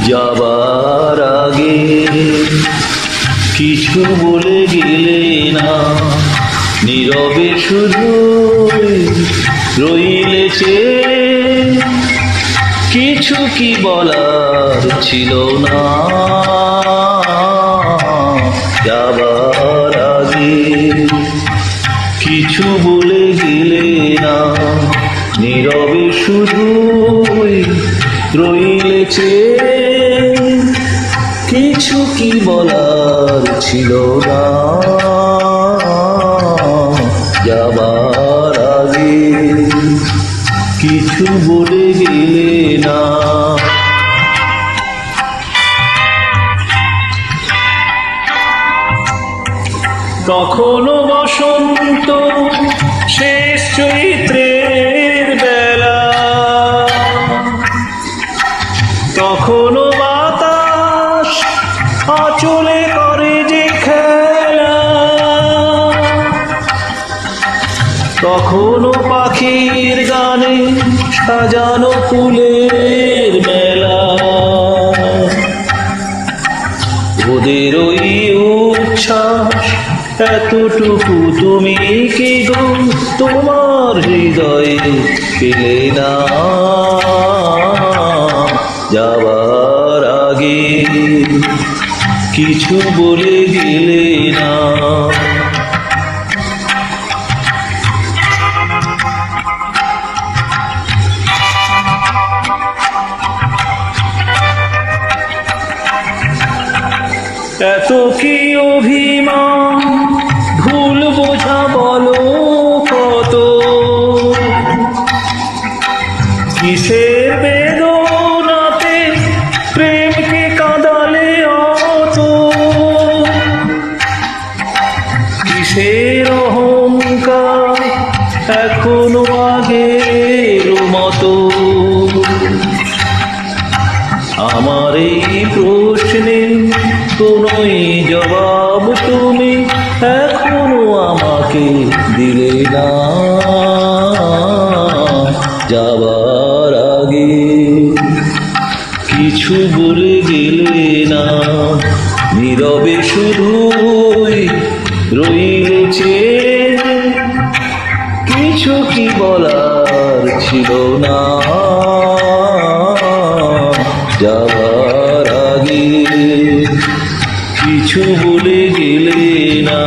যাবার আগে কিছু বলে গেলে না, নীরবে শুধু রইলেছে, কিছু কি বলার ছিল না। যাবার আগে কিছু বলে গেলে না, নীরবে শুধু রইলেছে, কিছু কি বলার ছিল না। যাবার আগে কিছু বলে গেলে না। তখনো বসন্ত শেষ চৈত্রের বেলা, তখনো বাতাস আঁচলে করে যে খেলা, তখনো পাখির গানে সাজানো ফুলের মেলা। ওদের ওই উচ্ছ্বাস এতটুকু তুমি কি গো তোমার হৃদয়ে পেলে না। যাবার আগে কিছু বলে গেলে না। এত কি অভিমান ভুল বোঝা বলো কত, কিসের বেদনাতে প্রেমকে কাঁদালে অত, কিসের অহংকার এখনো আগের মতো। আমার এই প্রশ্নে কোনোই জবাব তুমি এখনো আমাকে দিলে না। যাবার আগে কিছু বলে গেলে না, নীরবে শুধুই রইলেছে, কিছু কি বলার ছিল না। যাবার আগে কিছু বলে গেলে না।